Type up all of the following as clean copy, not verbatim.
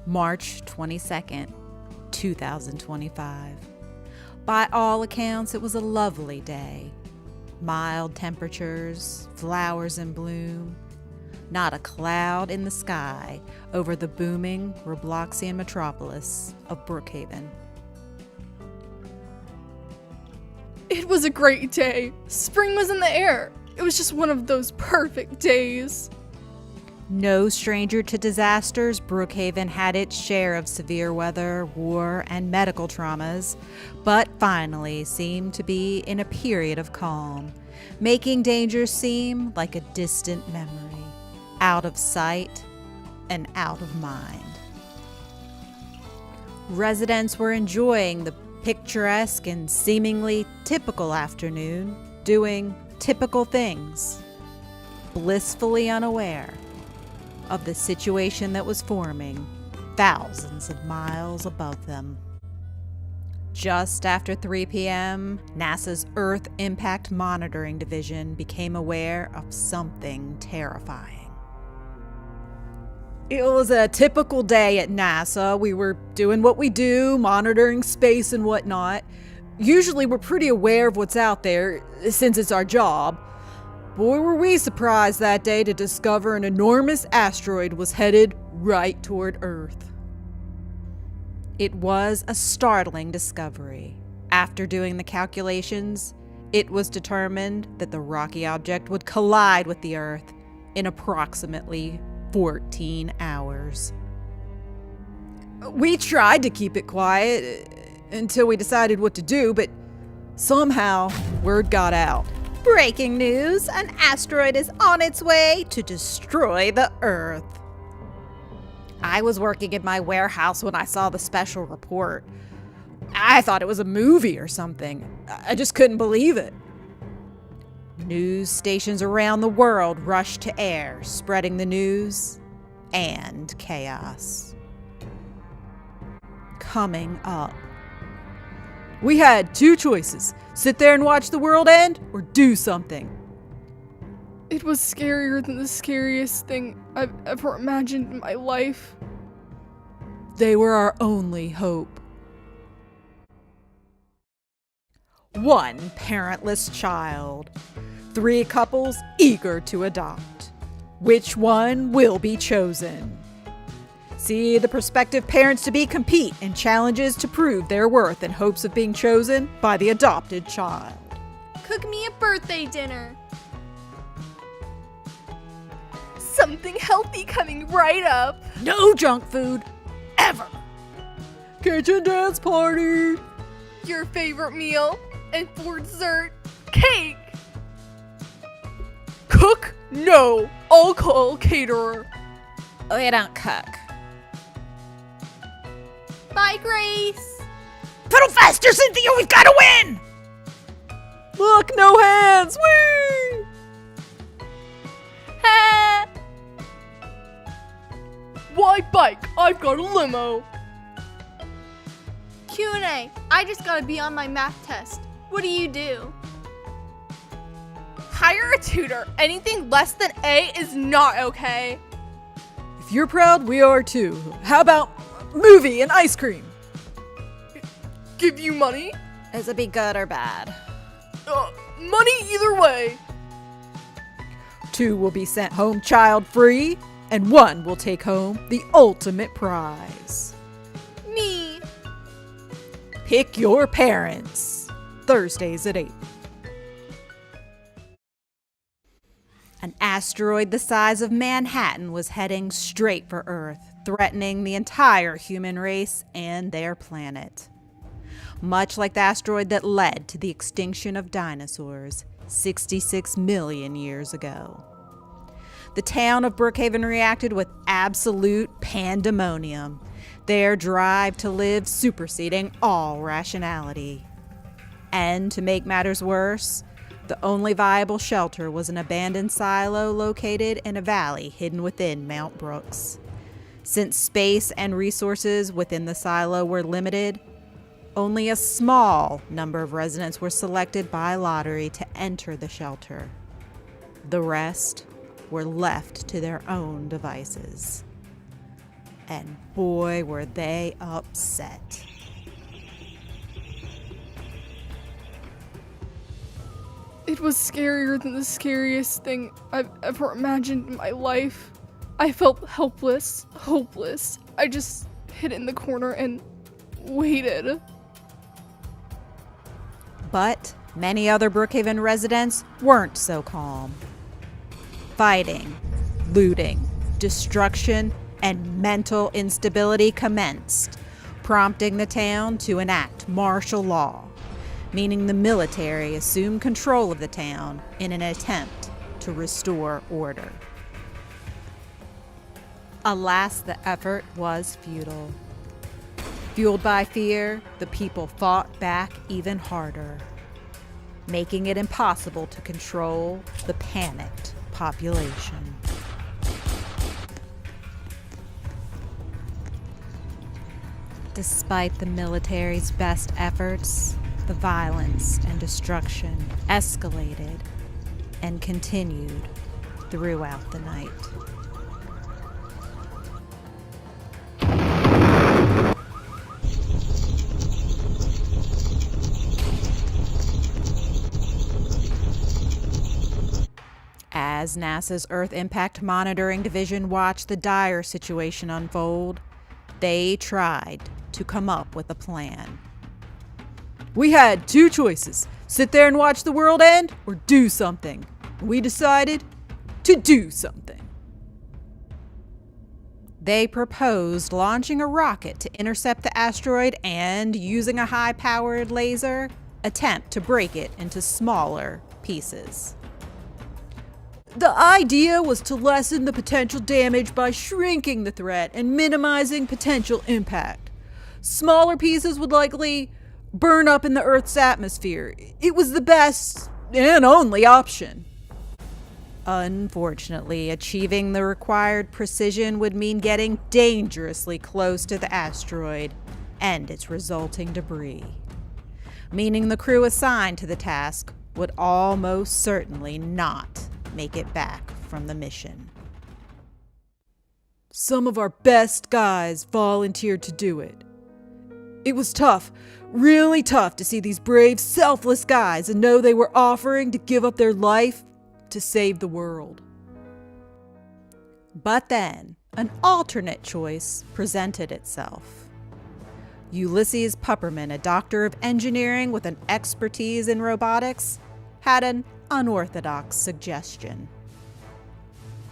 March 22nd, 2025. By all accounts, it was a lovely day. Mild temperatures, flowers in bloom, not a cloud in the sky over the booming Robloxian metropolis of Brookhaven. It was a great day. Spring was in the air. It was just one of those perfect days. No stranger to disasters, Brookhaven had its share of severe weather, war, and medical traumas, but finally seemed to be in a period of calm, making danger seem like a distant memory, out of sight and out of mind. Residents were enjoying the picturesque and seemingly typical afternoon, doing typical things, blissfully unaware of the situation that was forming thousands of miles above them. Just after 3 p.m., NASA's Earth Impact Monitoring Division became aware of something terrifying. It was a typical day at NASA. We were doing what we do, monitoring space and whatnot. Usually we're pretty aware of what's out there, since it's our job. Boy, were we surprised that day to discover an enormous asteroid was headed right toward Earth. It was a startling discovery. After doing the calculations, it was determined that the rocky object would collide with the Earth in approximately 14 hours. We tried to keep it quiet until we decided what to do, but somehow word got out. Breaking news, an asteroid is on its way to destroy the Earth. I was working in my warehouse when I saw the special report. I thought it was a movie or something. I just couldn't believe it. News stations around the world rushed to air, spreading the news and chaos. Coming up. We had two choices. Sit there and watch the world end, or do something. It was scarier than the scariest thing I've ever imagined in my life. They were our only hope. One parentless child. 3 couples eager to adopt. Which one will be chosen? See the prospective parents-to-be compete in challenges to prove their worth in hopes of being chosen by the adopted child. Cook me a birthday dinner. Something healthy coming right up. No junk food, ever. Kitchen dance party. Your favorite meal, and for dessert, cake. Cook? No. I'll call caterer. We don't cook. Bye, Grace. Pedal faster, Cynthia, we've got to win! Look, no hands, whee! Ha! Why bike? I've got a limo. Q&A. I just gotta be on my math test. What do you do? Hire a tutor. Anything less than A is not okay. If you're proud, we are too. How about movie and ice cream? Give you money? Is it be good or bad? Money either way. 2 will be sent home child-free, and 1 will take home the ultimate prize. Me. Pick your parents. Thursdays at 8. An asteroid the size of Manhattan was heading straight for Earth, threatening the entire human race and their planet. Much like the asteroid that led to the extinction of dinosaurs 66 million years ago. The town of Brookhaven reacted with absolute pandemonium, their drive to live superseding all rationality. And to make matters worse, the only viable shelter was an abandoned silo located in a valley hidden within Mount Brooks. Since space and resources within the silo were limited, only a small number of residents were selected by lottery to enter the shelter. The rest were left to their own devices. And boy, were they upset. It was scarier than the scariest thing I've ever imagined in my life. I felt helpless, hopeless. I just hid in the corner and waited. But many other Brookhaven residents weren't so calm. Fighting, looting, destruction, and mental instability commenced, prompting the town to enact martial law, meaning the military assumed control of the town in an attempt to restore order. Alas, the effort was futile. Fueled by fear, the people fought back even harder, making it impossible to control the panicked population. Despite the military's best efforts, the violence and destruction escalated and continued throughout the night. As NASA's Earth Impact Monitoring Division watched the dire situation unfold, they tried to come up with a plan. We had two choices: sit there and watch the world end, or do something. We decided to do something. They proposed launching a rocket to intercept the asteroid and, using a high-powered laser, attempt to break it into smaller pieces. The idea was to lessen the potential damage by shrinking the threat and minimizing potential impact. Smaller pieces would likely burn up in the Earth's atmosphere. It was the best and only option. Unfortunately, achieving the required precision would mean getting dangerously close to the asteroid and its resulting debris, meaning the crew assigned to the task would almost certainly not make it back from the mission. Some of our best guys volunteered to do it. It was tough, really tough to see these brave, selfless guys and know they were offering to give up their life to save the world. But then, an alternate choice presented itself. Ulysses Pupperman, a doctor of engineering with an expertise in robotics, had an unorthodox suggestion.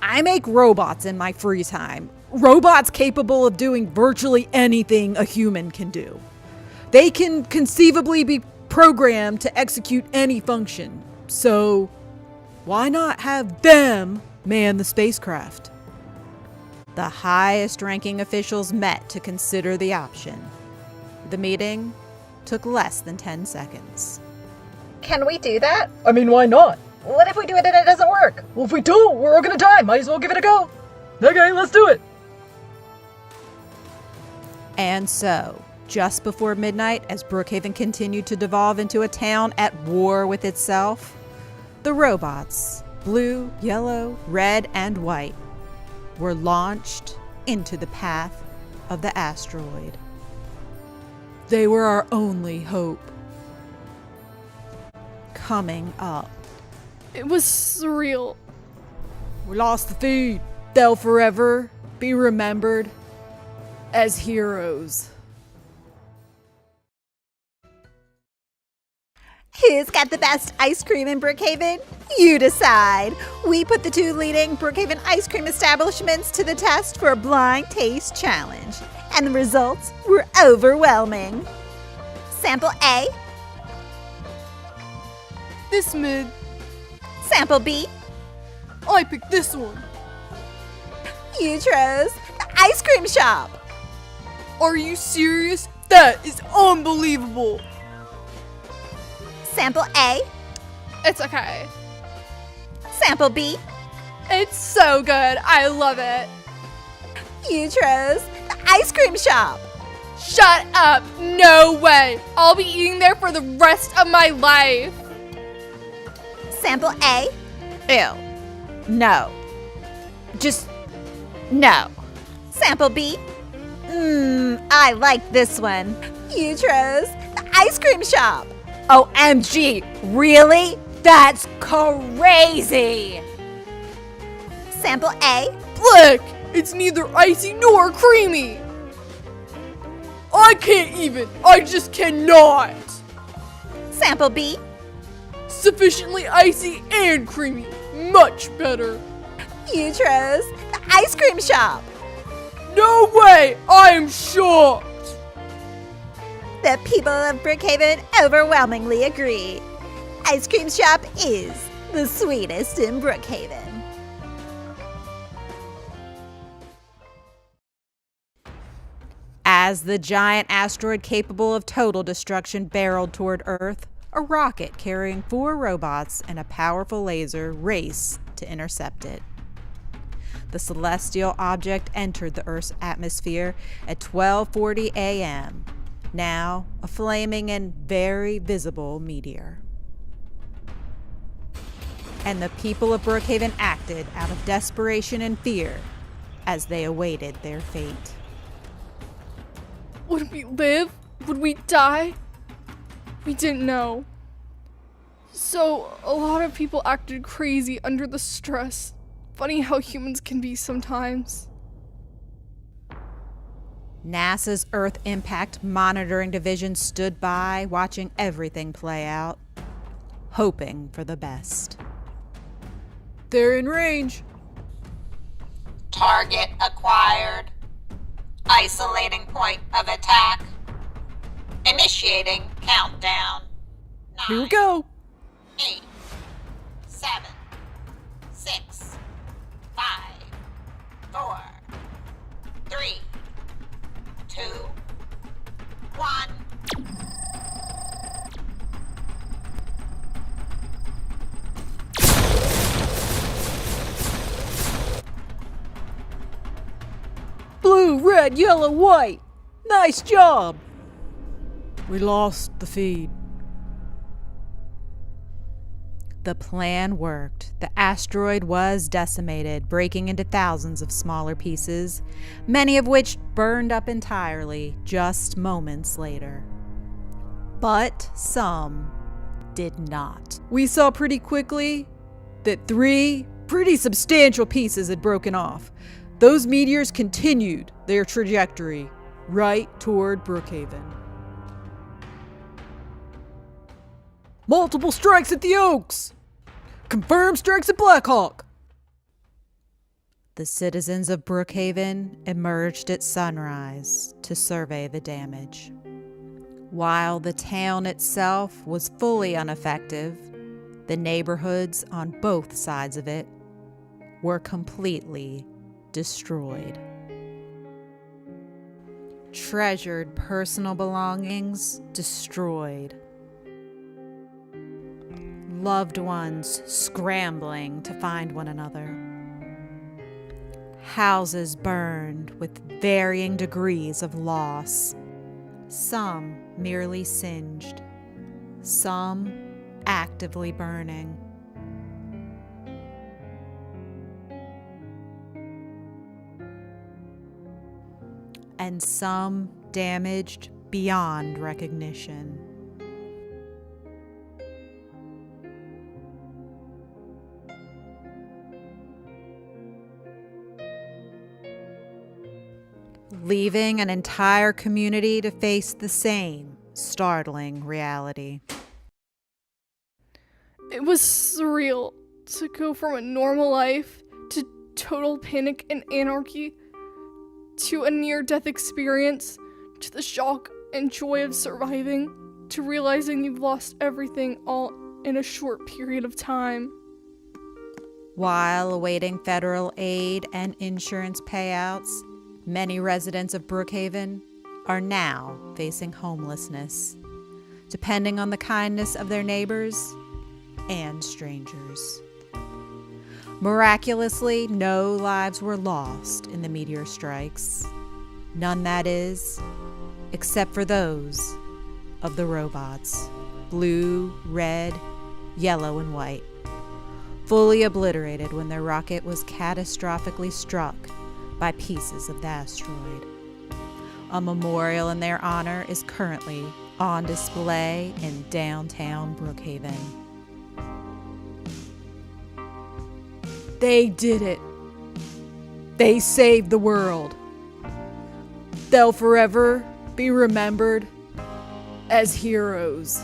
I make robots in my free time. Robots capable of doing virtually anything a human can do. They can conceivably be programmed to execute any function. So, why not have them man the spacecraft? The highest-ranking officials met to consider the option. The meeting took less than 10 seconds. Can we do that? I mean, why not? What if we do it and it doesn't work? Well, if we don't, we're all gonna die. Might as well give it a go. Okay, let's do it. And so, just before midnight, as Brookhaven continued to devolve into a town at war with itself, the robots, blue, yellow, red, and white, were launched into the path of the asteroid. They were our only hope. Coming up. It was surreal. We lost the feed. They'll forever be remembered as heroes. Who's got the best ice cream in Brookhaven? You decide. We put the two leading Brookhaven ice cream establishments to the test for a blind taste challenge, and the results were overwhelming. Sample A, This mid. sample B, I picked this one. you chose the ice cream shop. Are you serious? That is unbelievable. Sample A, It's okay. sample B, It's so good. I love it. you chose the ice cream shop. Shut up. No way. I'll be eating there for the rest of my life. Sample A, Ew. No. Just no. sample B, I like this one. You chose the ice cream shop. OMG, really? That's crazy! Sample A. Blick! It's neither icy nor creamy! I can't even! I just cannot! Sample B. Sufficiently icy and creamy. Much better. You chose the ice cream shop. No way! I am shocked! The people of Brookhaven overwhelmingly agree. Ice cream shop is the sweetest in Brookhaven. As the giant asteroid capable of total destruction barreled toward Earth, a rocket carrying 4 robots and a powerful laser raced to intercept it. The celestial object entered the Earth's atmosphere at 12:40 a.m., now a flaming and very visible meteor. And the people of Brookhaven acted out of desperation and fear as they awaited their fate. Would we live? Would we die? We didn't know. So, a lot of people acted crazy under the stress. Funny how humans can be sometimes. NASA's Earth Impact Monitoring Division stood by, watching everything play out, hoping for the best. They're in range. Target acquired. Isolating point of attack. Initiating countdown. Here we 9, go. 8, 7, 6, 5, 4, 3, 2, 1. Blue, red, yellow, white. Nice job. We lost the feed. The plan worked. The asteroid was decimated, breaking into thousands of smaller pieces, many of which burned up entirely just moments later. But some did not. We saw pretty quickly that 3 pretty substantial pieces had broken off. Those meteors continued their trajectory right toward Brookhaven. Multiple strikes at the Oaks! Confirmed strikes at Blackhawk! The citizens of Brookhaven emerged at sunrise to survey the damage. While the town itself was fully ineffective, the neighborhoods on both sides of it were completely destroyed. Treasured personal belongings destroyed. Loved ones scrambling to find one another. Houses burned with varying degrees of loss. Some merely singed, some actively burning. And some damaged beyond recognition. Leaving an entire community to face the same startling reality. It was surreal to go from a normal life to total panic and anarchy, to a near-death experience, to the shock and joy of surviving, to realizing you've lost everything all in a short period of time. While awaiting federal aid and insurance payouts, many residents of Brookhaven are now facing homelessness, depending on the kindness of their neighbors and strangers. Miraculously, no lives were lost in the meteor strikes. None, that is, except for those of the robots, blue, red, yellow, and white, fully obliterated when their rocket was catastrophically struck by pieces of the asteroid. A memorial in their honor is currently on display in downtown Brookhaven. They did it. They saved the world. They'll forever be remembered as heroes.